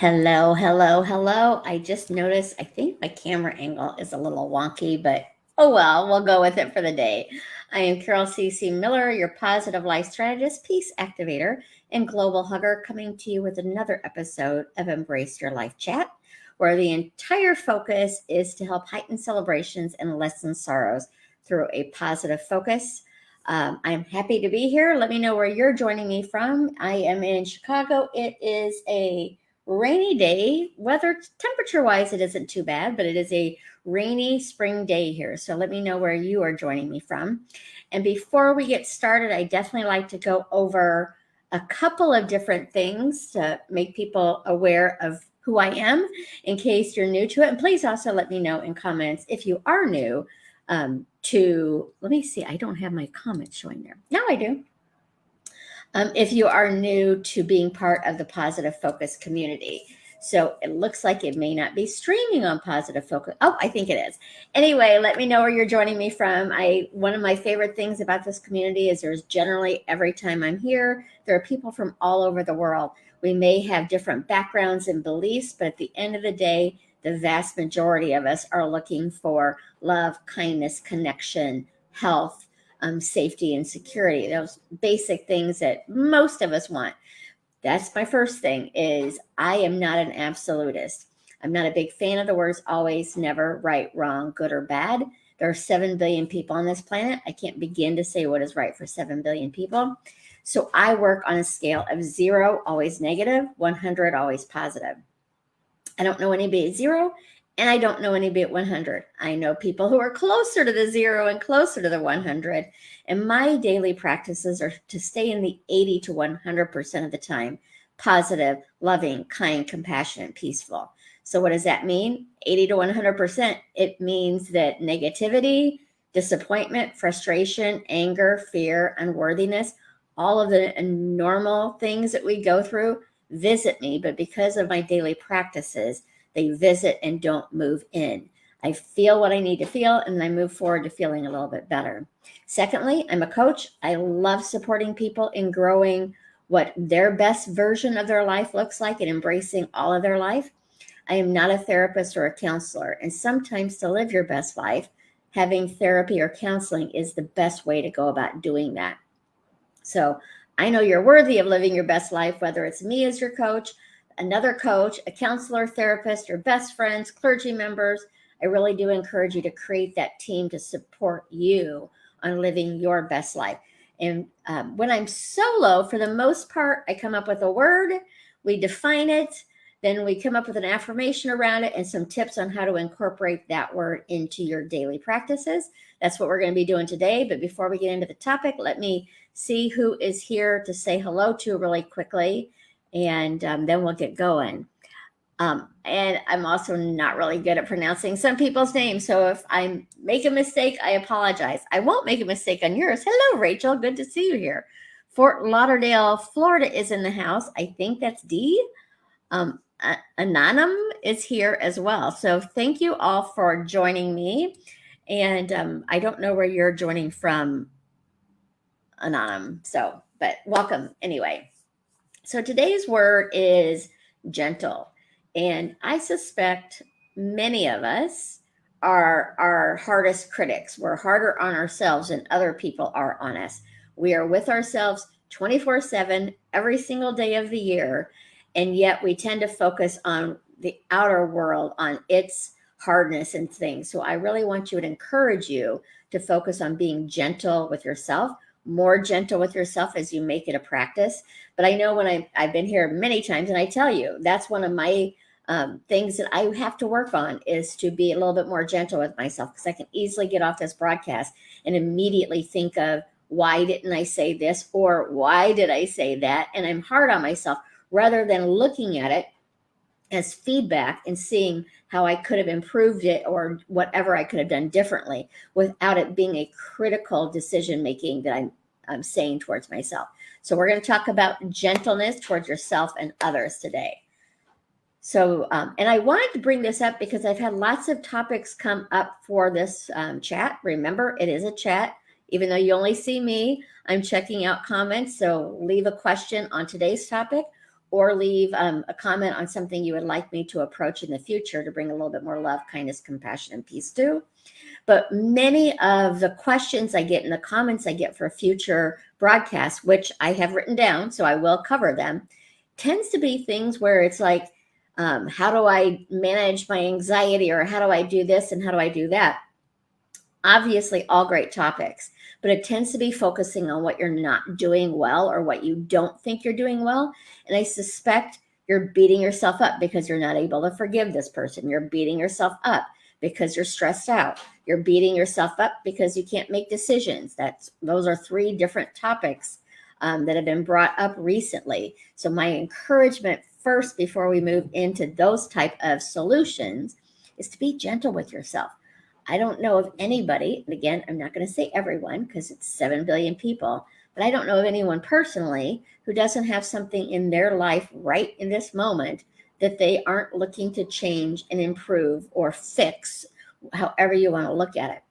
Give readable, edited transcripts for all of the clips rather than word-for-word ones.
Hello, hello, hello. I just noticed, I think my camera angle is a little wonky, but oh well, we'll go with it for the day. I am Carol C.C. Miller, your positive life strategist, peace activator, and global hugger, coming to you with another episode of Embrace Your Life Chat, where the entire focus is to help heighten celebrations and lessen sorrows through a positive focus. I'm happy to be here. Let me know where you're joining me from. I am in Chicago. It is a rainy day. Weather temperature wise, it isn't too bad, but it is a rainy spring day here. So let me know where you are joining me from. And before we get started, I definitely like to go over a couple of different things to make people aware of who I am in case you're new to it. And please also let me know in comments if you are new let me see, I don't have my comments showing there. Now I do. If you are new to being part of the Positive Focus community. So it looks like it may not be streaming on Positive Focus. Oh, I think it is. Anyway, let me know where you're joining me from. One of my favorite things about this community is there's generally, every time I'm here, there are people from all over the world. We may have different backgrounds and beliefs, but at the end of the day, the vast majority of us are looking for love, kindness, connection, health, safety, and security. Those basic things that most of us want. That's my first thing, is I am not an absolutist. I'm not a big fan of the words always, never, right, wrong, good, or bad. There are 7 billion people on this planet. I can't begin to say what is right for 7 billion people. So I work on a scale of 0, always negative, 100, always positive. I don't know anybody at 0, and I don't know anybody at 100. I know people who are closer to the 0 and closer to the 100. And my daily practices are to stay in the 80 to 100% of the time, positive, loving, kind, compassionate, peaceful. So what does that mean? 80 to 100%. It means that negativity, disappointment, frustration, anger, fear, unworthiness, all of the normal things that we go through visit me, but because of my daily practices, they visit and don't move in. I feel what I need to feel, and I move forward to feeling a little bit better. Secondly, I'm a coach. I love supporting people in growing what their best version of their life looks like and embracing all of their life. I am not a therapist or a counselor, and sometimes to live your best life, having therapy or counseling is the best way to go about doing that. So I know you're worthy of living your best life, whether it's me as your coach, another coach, a counselor, therapist, or best friends, clergy members. I really do encourage you to create that team to support you on living your best life. And when I'm solo, for the most part, I come up with a word, we define it, then we come up with an affirmation around it and some tips on how to incorporate that word into your daily practices. That's what we're going to be doing today. But before we get into the topic, let me see who is here to say hello to really quickly, and then we'll get going. And I'm also not really good at pronouncing some people's names, so if I make a mistake, I apologize. I won't make a mistake on yours. Hello, Rachel. Good to see you here. Fort Lauderdale, Florida is in the house. I think that's Dee. Anonymous is here as well. So thank you all for joining me. And I don't know where you're joining from, Anonymous. But welcome anyway. So today's word is gentle. And I suspect many of us are our hardest critics. We're harder on ourselves than other people are on us. We are with ourselves 24/7, every single day of the year. And yet we tend to focus on the outer world, on its hardness and things. So I really want you to encourage you to focus on being gentle with yourself, more gentle with yourself as you make it a practice. But I know when I've been here many times, and I tell you, that's one of my things that I have to work on, is to be a little bit more gentle with myself, because I can easily get off this broadcast and immediately think of, why didn't I say this? Or why did I say that? And I'm hard on myself, rather than looking at it as feedback and seeing how I could have improved it or whatever I could have done differently, without it being a critical decision making that I'm saying towards myself. So we're going to talk about gentleness towards yourself and others today. So, and I wanted to bring this up because I've had lots of topics come up for this chat. Remember, it is a chat. Even though you only see me, I'm checking out comments. So leave a question on today's topic, or leave a comment on something you would like me to approach in the future to bring a little bit more love, kindness, compassion, and peace to. But many of the questions I get in the comments I get for future broadcasts, which I have written down, so I will cover them, tends to be things where it's like, how do I manage my anxiety, or how do I do this and how do I do that? Obviously, all great topics, but it tends to be focusing on what you're not doing well or what you don't think you're doing well. And I suspect you're beating yourself up because you're not able to forgive this person. You're beating yourself up because you're stressed out. You're beating yourself up because you can't make decisions. Those are three different topics that have been brought up recently. So my encouragement first, before we move into those type of solutions, is to be gentle with yourself. I don't know of anybody, and again, I'm not going to say everyone because it's 7 billion people, but I don't know of anyone personally who doesn't have something in their life right in this moment that they aren't looking to change and improve or fix, however you want to look at it.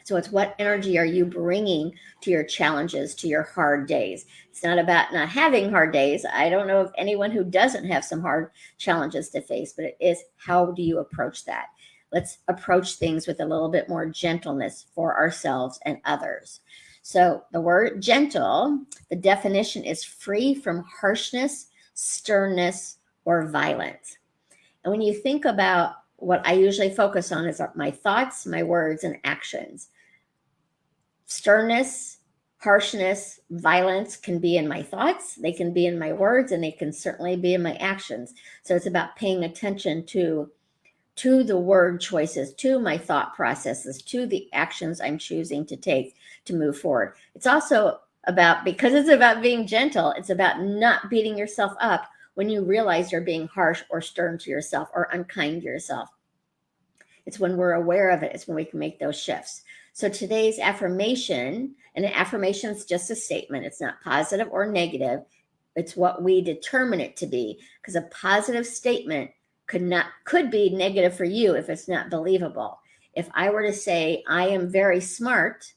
So it's what energy are you bringing to your challenges, to your hard days? It's not about not having hard days. I don't know of anyone who doesn't have some hard challenges to face, but it is, how do you approach that? Let's approach things with a little bit more gentleness for ourselves and others. So the word gentle, the definition is free from harshness, sternness, or violence. And when you think about what I usually focus on is my thoughts, my words, and actions. Sternness, harshness, violence can be in my thoughts, they can be in my words, and they can certainly be in my actions. So it's about paying attention to the word choices, to my thought processes, to the actions I'm choosing to take to move forward. It's also about, because it's about being gentle, it's about not beating yourself up when you realize you're being harsh or stern to yourself or unkind to yourself. It's when we're aware of it, it's when we can make those shifts. So today's affirmation, and an affirmation is just a statement. It's not positive or negative. It's what we determine it to be, because a positive statement could be negative for you if it's not believable. If I were to say, I am very smart,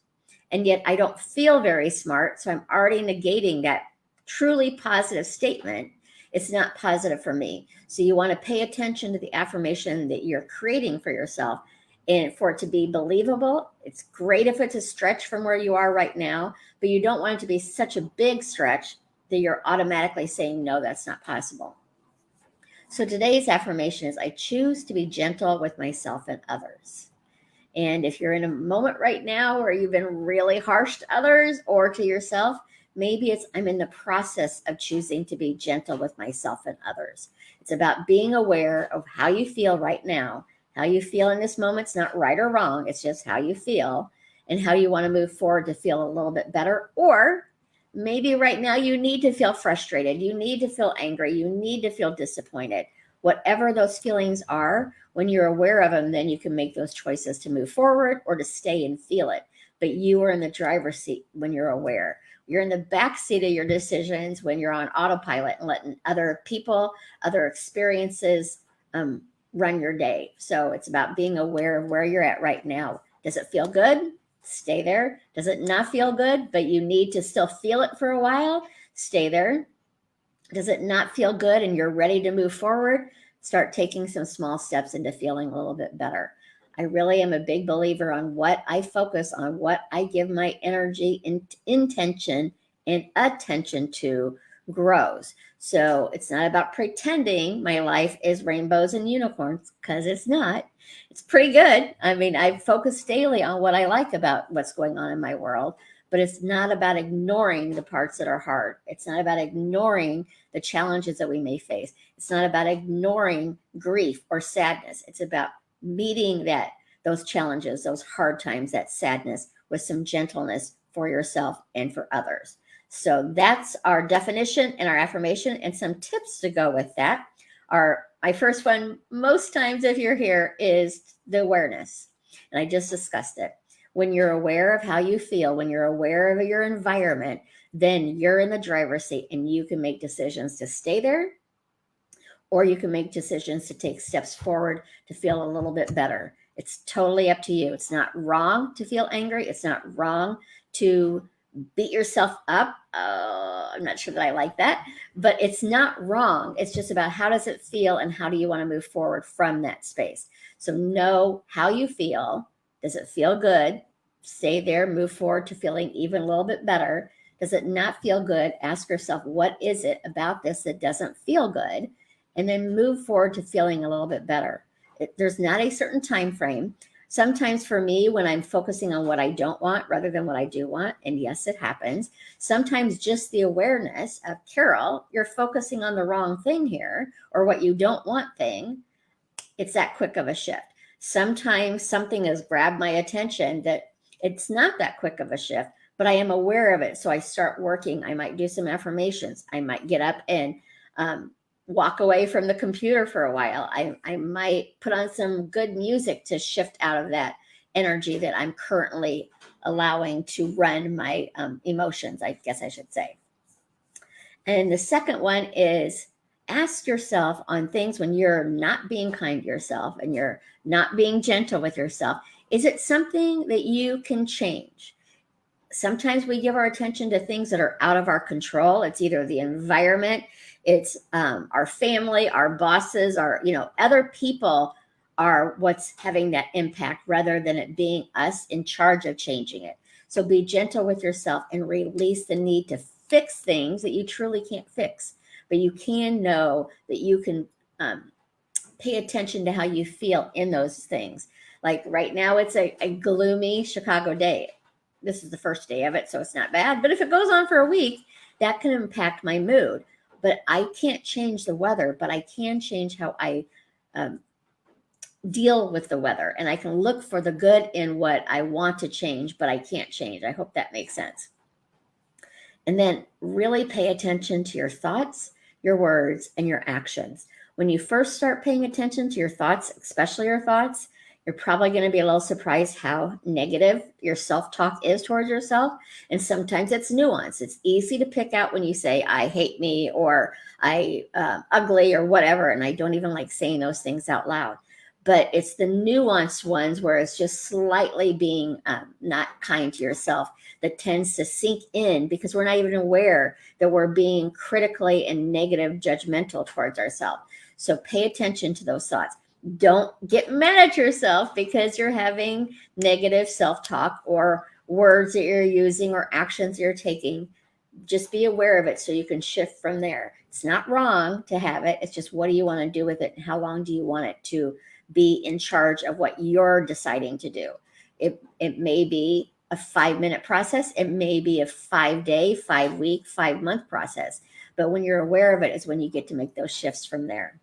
and yet I don't feel very smart, so I'm already negating that truly positive statement, it's not positive for me. So you want to pay attention to the affirmation that you're creating for yourself, and for it to be believable. It's great if it's a stretch from where you are right now, but you don't want it to be such a big stretch that you're automatically saying, no, that's not possible. So today's affirmation is, I choose to be gentle with myself and others. And if you're in a moment right now where you've been really harsh to others or to yourself, maybe it's, I'm in the process of choosing to be gentle with myself and others. It's about being aware of how you feel right now. How you feel in this moment. It's not right or wrong. It's just how you feel and how you want to move forward to feel a little bit better. Or maybe right now you need to feel frustrated. You need to feel angry. You need to feel disappointed. Whatever those feelings are, when you're aware of them, then you can make those choices to move forward or to stay and feel it. But you are in the driver's seat when you're aware. You're in the back seat of your decisions when you're on autopilot and letting other people, other experiences run your day. So it's about being aware of where you're at right now. Does it feel good? Stay there. Does it not feel good, but you need to still feel it for a while? Stay there. Does it not feel good and you're ready to move forward? Start taking some small steps into feeling a little bit better. I really am a big believer on what I focus on, what I give my energy, intention, and attention to grows. So it's not about pretending my life is rainbows and unicorns, because it's not. It's pretty good. I mean, I focus daily on what I like about what's going on in my world, but it's not about ignoring the parts that are hard. It's not about ignoring the challenges that we may face. It's not about ignoring grief or sadness. It's about meeting those challenges, those hard times, that sadness with some gentleness for yourself and for others. So that's our definition and our affirmation, and some tips to go with that are, my first one, most times if you're here, is the awareness. And I just discussed it. When you're aware of how you feel, when you're aware of your environment, then you're in the driver's seat and you can make decisions to stay there, or you can make decisions to take steps forward to feel a little bit better. It's totally up to you. It's not wrong to feel angry. It's not wrong to beat yourself up. I'm not sure that I like that, but it's not wrong. It's just about how does it feel and how do you want to move forward from that space. So know how you feel. Does it feel good? Stay there, move forward to feeling even a little bit better. Does it not feel good? Ask yourself, what is it about this that doesn't feel good? And then move forward to feeling a little bit better. There's not a certain time frame. Sometimes for me, when I'm focusing on what I don't want rather than what I do want, and yes, it happens, sometimes just the awareness of, Carol, you're focusing on the wrong thing here, or what you don't want thing, it's that quick of a shift. Sometimes something has grabbed my attention that it's not that quick of a shift, but I am aware of it. So I start working. I might do some affirmations. I might get up and walk away from the computer for a while. I might put on some good music to shift out of that energy that I'm currently allowing to run my emotions, I guess I should say. And the second one is ask yourself on things when you're not being kind to yourself and you're not being gentle with yourself, is it something that you can change? Sometimes we give our attention to things that are out of our control. It's either the environment, it's our family, our bosses, our, other people are what's having that impact rather than it being us in charge of changing it. So be gentle with yourself and release the need to fix things that you truly can't fix. But you can know that you can pay attention to how you feel in those things. Like right now, it's a gloomy Chicago day. This is the first day of it, so it's not bad. But if it goes on for a week, that can impact my mood. But I can't change the weather, but I can change how I deal with the weather. And I can look for the good in what I want to change, but I can't change. I hope that makes sense. And then really pay attention to your thoughts, your words, and your actions. When you first start paying attention to your thoughts, especially your thoughts, you're probably going to be a little surprised how negative your self-talk is towards yourself. And sometimes it's nuanced. It's easy to pick out when you say, I hate me, or I ugly, or whatever. And I don't even like saying those things out loud. But it's the nuanced ones where it's just slightly being not kind to yourself that tends to sink in because we're not even aware that we're being critically and negative judgmental towards ourselves. So pay attention to those thoughts. Don't get mad at yourself because you're having negative self-talk or words that you're using or actions you're taking. Just be aware of it so you can shift from there. It's not wrong to have it. It's just what do you want to do with it and how long do you want it to be in charge of what you're deciding to do. It may be a 5-minute process. It may be a 5-day, 5-week, 5-month process. But when you're aware of it is when you get to make those shifts from there.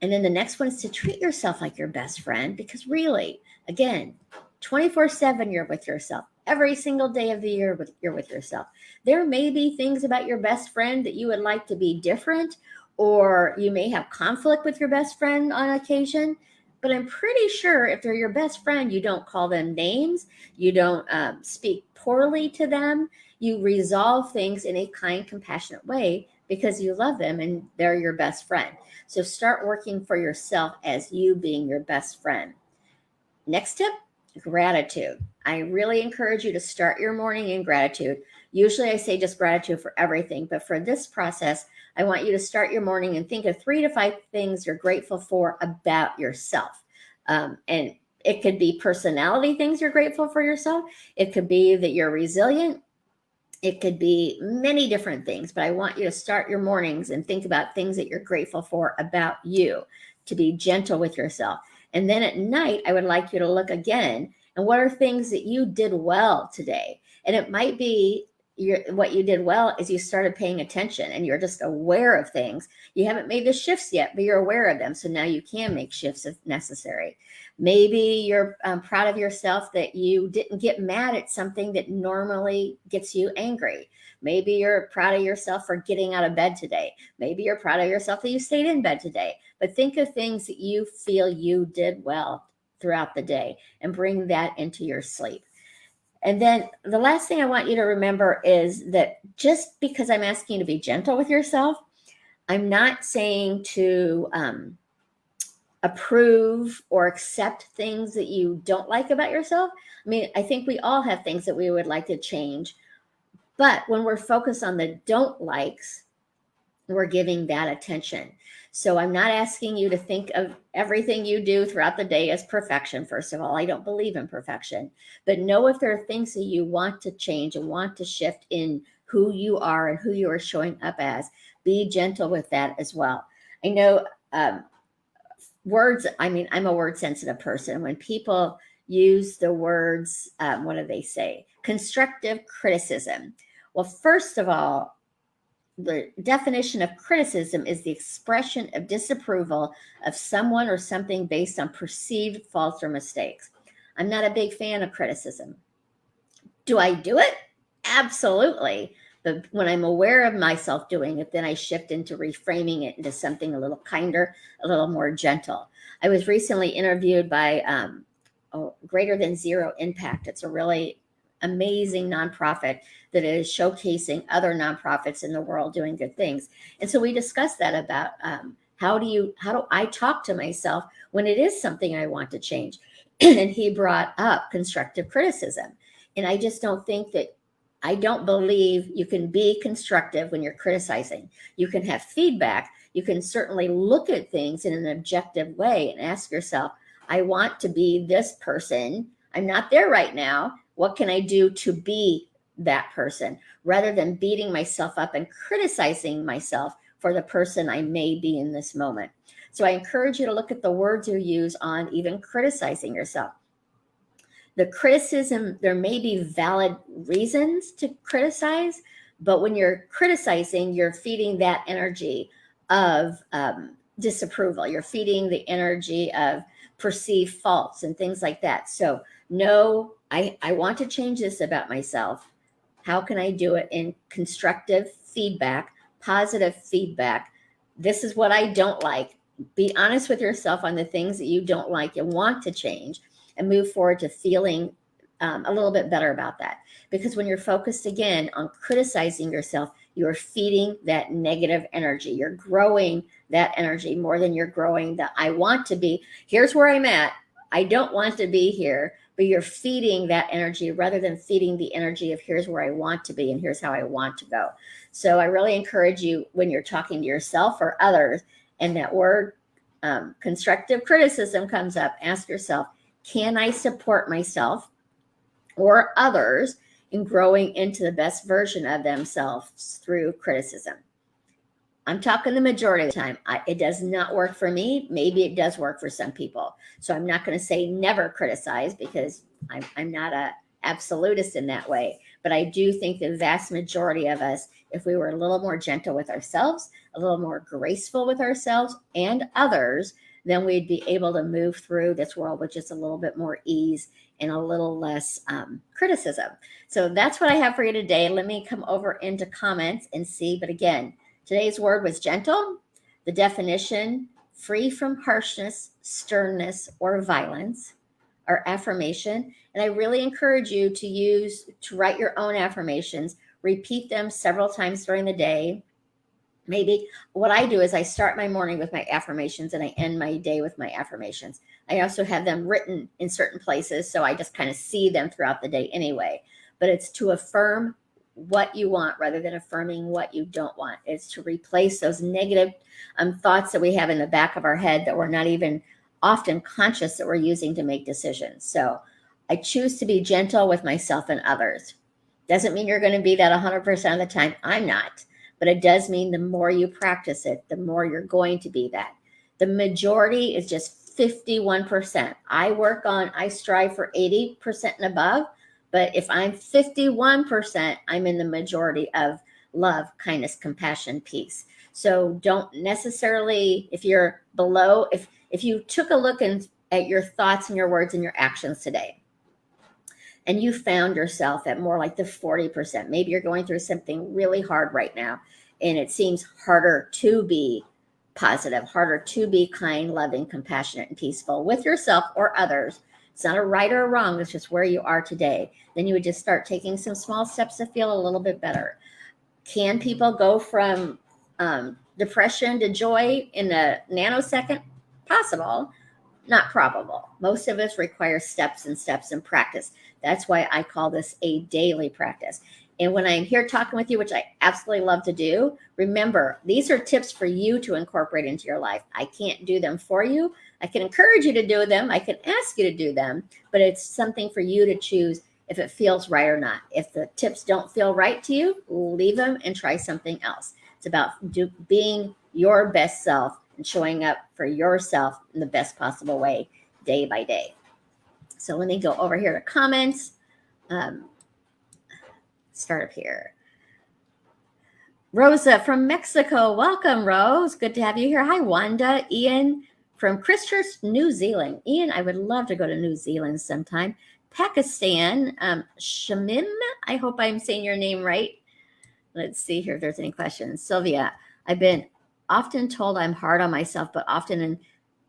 And then the next one is to treat yourself like your best friend, because really, again, 24/7, you're with yourself. Every single day of the year, you're with yourself. There may be things about your best friend that you would like to be different, or you may have conflict with your best friend on occasion. But I'm pretty sure if they're your best friend, you don't call them names. You don't speak poorly to them. You resolve things in a kind, compassionate way because you love them and they're your best friend. So start working for yourself as you being your best friend. Next tip, gratitude. I really encourage you to start your morning in gratitude. Usually I say just gratitude for everything, but for this process, I want you to start your morning and think of 3 to 5 things you're grateful for about yourself. And it could be personality things you're grateful for yourself. It could be that you're resilient. It could be many different things, but I want you to start your mornings and think about things that you're grateful for about you, to be gentle with yourself. And then at night, I would like you to look again and what are things that you did well today? And it might be what you did well is you started paying attention and you're just aware of things. You haven't made the shifts yet, but you're aware of them. So now you can make shifts if necessary. Maybe you're proud of yourself that you didn't get mad at something that normally gets you angry. Maybe you're proud of yourself for getting out of bed today. Maybe you're proud of yourself that you stayed in bed today. But think of things that you feel you did well throughout the day and bring that into your sleep. And then the last thing I want you to remember is that just because I'm asking you to be gentle with yourself, I'm not saying to approve or accept things that you don't like about yourself. I mean, I think we all have things that we would like to change, But when we're focused on the don't likes, we're giving that attention. So I'm not asking you to think of everything you do throughout the day as perfection. First of all, I don't believe in perfection, but know if there are things that you want to change and want to shift in who you are and who you are showing up as. Be gentle with that as well. I know words, I mean, I'm a word sensitive person. When people use the words, what do they say? Constructive criticism. Well, first of all, the definition of criticism is the expression of disapproval of someone or something based on perceived faults or mistakes. I'm not a big fan of criticism. Do I do it? Absolutely. But when I'm aware of myself doing it, then I shift into reframing it into something a little kinder, a little more gentle. I was recently interviewed by Greater Than Zero Impact. It's a really amazing nonprofit that is showcasing other nonprofits in the world doing good things. And so we discussed that about how do I talk to myself when it is something I want to change? And he brought up constructive criticism. And I just don't think that, I don't believe you can be constructive when you're criticizing. You can have feedback. You can certainly look at things in an objective way and ask yourself, I want to be this person. I'm not there right now. What can I do to be that person? Rather than beating myself up and criticizing myself for the person I may be in this moment. So I encourage you to look at the words you use on even criticizing yourself. The criticism, there may be valid reasons to criticize, but when you're criticizing, you're feeding that energy of disapproval. You're feeding the energy of perceived faults and things like that. So no, I want to change this about myself. How can I do it in constructive feedback, positive feedback? This is what I don't like. Be honest with yourself on the things that you don't like and want to change, and move forward to feeling a little bit better about that. Because when you're focused again on criticizing yourself, you're feeding that negative energy. You're growing that energy more than you're growing the I want to be. Here's where I'm at. I don't want to be here, but you're feeding that energy rather than feeding the energy of here's where I want to be and here's how I want to go. So I really encourage you, when you're talking to yourself or others and that word constructive criticism comes up, ask yourself, can I support myself or others in growing into the best version of themselves through criticism? I'm talking the majority of the time. It does not work for me. Maybe it does work for some people. So I'm not going to say never criticize, because I'm not a absolutist in that way. But I do think the vast majority of us, if we were a little more gentle with ourselves, a little more graceful with ourselves and others, then we'd be able to move through this world with just a little bit more ease and a little less criticism. So that's what I have for you today. Let me come over into comments and see. But again, today's word was gentle. The definition, free from harshness, sternness, or violence. Our affirmation. And I really encourage you to write your own affirmations, repeat them several times during the day. Maybe what I do is I start my morning with my affirmations and I end my day with my affirmations. I also have them written in certain places, so I just kind of see them throughout the day anyway. But it's to affirm what you want rather than affirming what you don't want. It's to replace those negative thoughts that we have in the back of our head that we're not even often conscious that we're using to make decisions. So I choose to be gentle with myself and others. Doesn't mean you're going to be that 100% of the time. I'm not. But it does mean the more you practice it, the more you're going to be that. The majority is just 51%. I strive for 80% and above. But if I'm 51%, I'm in the majority of love, kindness, compassion, peace. So don't necessarily, if you're below, if you took a look at your thoughts and your words and your actions today, and you found yourself at more like the 40%, maybe you're going through something really hard right now, and it seems harder to be positive, harder to be kind, loving, compassionate, and peaceful with yourself or others. It's not a right or a wrong, it's just where you are today. Then you would just start taking some small steps to feel a little bit better. Can people go from depression to joy in a nanosecond? Possible. Not probable. Most of us require steps and steps and practice. That's why I call this a daily practice. And when I'm here talking with you, which I absolutely love to do, remember, these are tips for you to incorporate into your life. I can't do them for you. I can encourage you to do them. I can ask you to do them, but it's something for you to choose if it feels right or not. If the tips don't feel right to you, leave them and try something else. It's about being your best self and showing up for yourself in the best possible way day by day. So let me go over here to comments. Start up here. Rosa from Mexico. Welcome, Rose. Good to have you here. Hi, Wanda. Ian from Christchurch, New Zealand. Ian, I would love to go to New Zealand sometime. Pakistan, Shamim. I hope I'm saying your name right. Let's see here if there's any questions. Sylvia, I've been often told I'm hard on myself, but often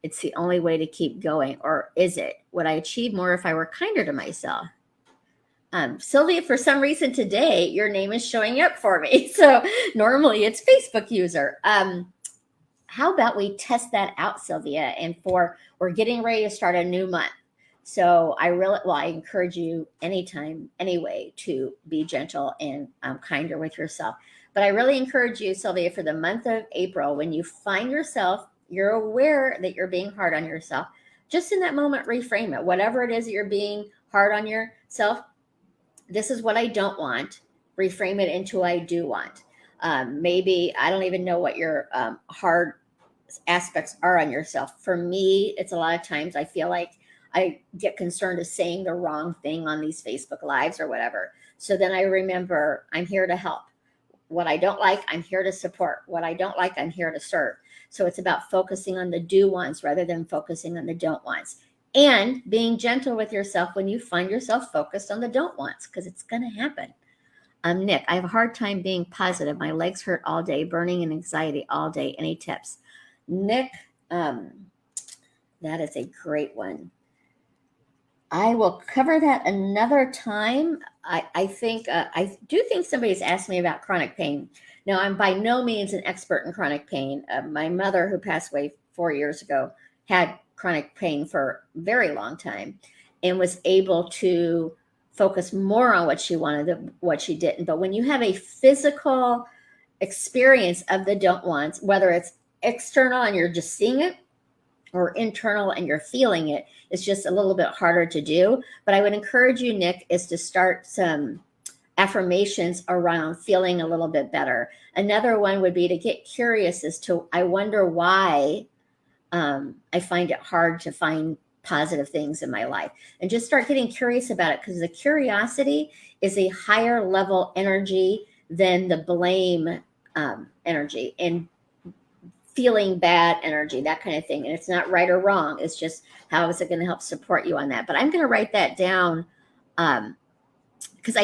it's the only way to keep going. Or is it? Would I achieve more if I were kinder to myself? Sylvia, for some reason today, your name is showing up for me. So normally it's Facebook user. How about we test that out, Sylvia? And we're getting ready to start a new month. So I encourage you anytime, anyway, to be gentle and kinder with yourself. But I really encourage you, Sylvia, for the month of April, when you find yourself, you're aware that you're being hard on yourself, just in that moment, reframe it. Whatever it is that you're being hard on yourself, this is what I don't want. Reframe it into I do want. Maybe I don't even know what your hard aspects are on yourself. For me, it's a lot of times I feel like I get concerned of saying the wrong thing on these Facebook Lives or whatever. So then I remember I'm here to help. What I don't like, I'm here to support. What I don't like, I'm here to serve. So it's about focusing on the do wants rather than focusing on the don't wants. And being gentle with yourself when you find yourself focused on the don't wants, because it's going to happen. Nick, I have a hard time being positive. My legs hurt all day, burning and anxiety all day. Any tips? Nick, that is a great one. I will cover that another time. I think I do think somebody's asked me about chronic pain. Now, I'm by no means an expert in chronic pain. My mother, who passed away 4 years ago, had chronic pain for a very long time and was able to focus more on what she wanted than what she didn't. But when you have a physical experience of the don't wants, whether it's external and you're just seeing it or internal and you're feeling it, it's just a little bit harder to do. But I would encourage you, Nick, is to start some affirmations around feeling a little bit better. Another one would be to get curious as to, I wonder why I find it hard to find positive things in my life, and just start getting curious about it, because the curiosity is a higher level energy than the blame energy and feeling bad energy, that kind of thing. And it's not right or wrong. It's just, how is it going to help support you on that? But I'm going to write that down because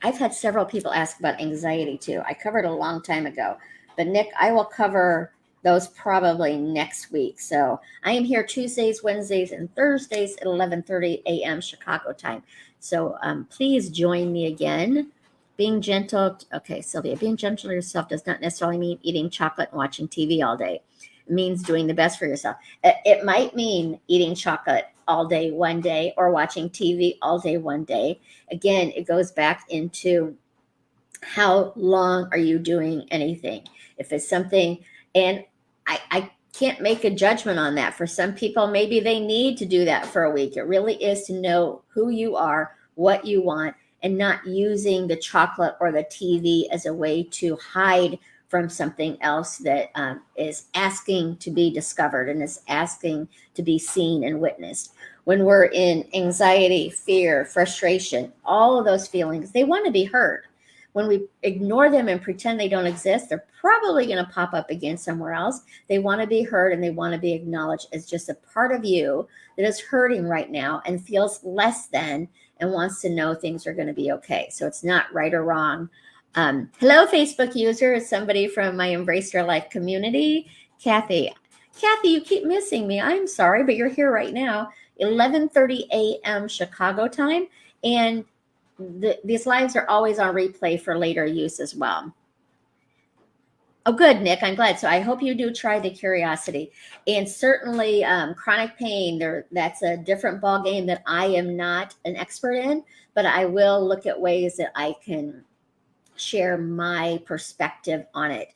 I've had several people ask about anxiety too. I covered a long time ago, but Nick, I will cover those probably next week. So I am here Tuesdays, Wednesdays, and Thursdays at 11:30 a.m. Chicago time. So please join me again. Being gentle. Okay, Sylvia, being gentle to yourself does not necessarily mean eating chocolate and watching TV all day. It means doing the best for yourself. It might mean eating chocolate all day one day or watching TV all day one day. Again, it goes back into how long are you doing anything? If it's something, and I can't make a judgment on that. For some people, maybe they need to do that for a week. It really is to know who you are, what you want, and not using the chocolate or the TV as a way to hide from something else that is asking to be discovered and is asking to be seen and witnessed. When we're in anxiety, fear, frustration, all of those feelings, they want to be heard. When we ignore them and pretend they don't exist, they're probably going to pop up again somewhere else. They want to be heard and they want to be acknowledged as just a part of you that is hurting right now and feels less than and wants to know things are going to be okay. So it's not right or wrong. Hello, Facebook user. It's somebody from my Embrace Your Life community. Kathy, you keep missing me. I'm sorry, but you're here right now, 11:30 a.m. Chicago time. And these lives are always on replay for later use as well. Oh, good, Nick. I'm glad. So I hope you do try the curiosity, and certainly chronic pain. That's a different ball game that I am not an expert in, but I will look at ways that I can share my perspective on it.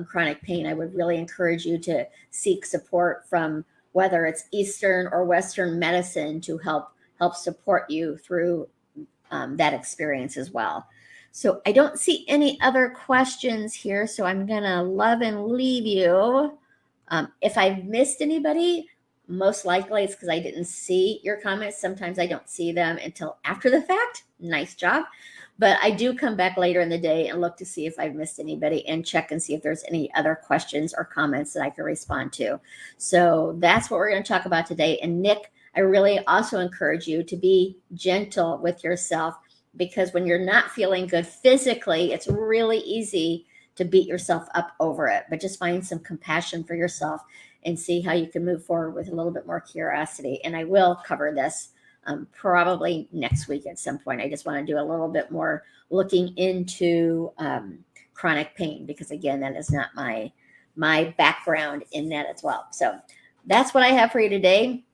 Chronic pain. I would really encourage you to seek support from whether it's Eastern or Western medicine to help support you through that experience as well. So I don't see any other questions here. So I'm going to love and leave you. If I've missed anybody, most likely it's because I didn't see your comments. Sometimes I don't see them until after the fact. Nice job. But I do come back later in the day and look to see if I've missed anybody and check and see if there's any other questions or comments that I can respond to. So that's what we're going to talk about today. And Nick, I really also encourage you to be gentle with yourself, because when you're not feeling good physically, it's really easy to beat yourself up over it. But just find some compassion for yourself and see how you can move forward with a little bit more curiosity. And I will cover this probably next week at some point. I just want to do a little bit more looking into chronic pain, because again, that is not my background in that as well. So that's what I have for you today.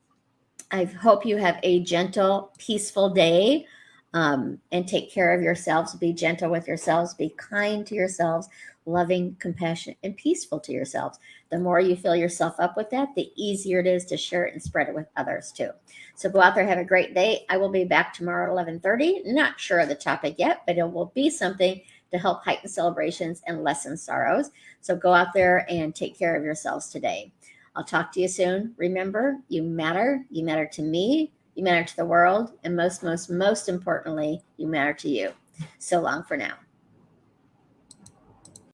I hope you have a gentle, peaceful day, and take care of yourselves. Be gentle with yourselves. Be kind to yourselves, loving, compassionate, and peaceful to yourselves. The more you fill yourself up with that, the easier it is to share it and spread it with others too. So go out there, have a great day. I will be back tomorrow at 11:30. Not sure of the topic yet, but it will be something to help heighten celebrations and lessen sorrows. So go out there and take care of yourselves today. I'll talk to you soon. Remember, you matter. You matter to me. You matter to the world. And most importantly, you matter to you. So long for now.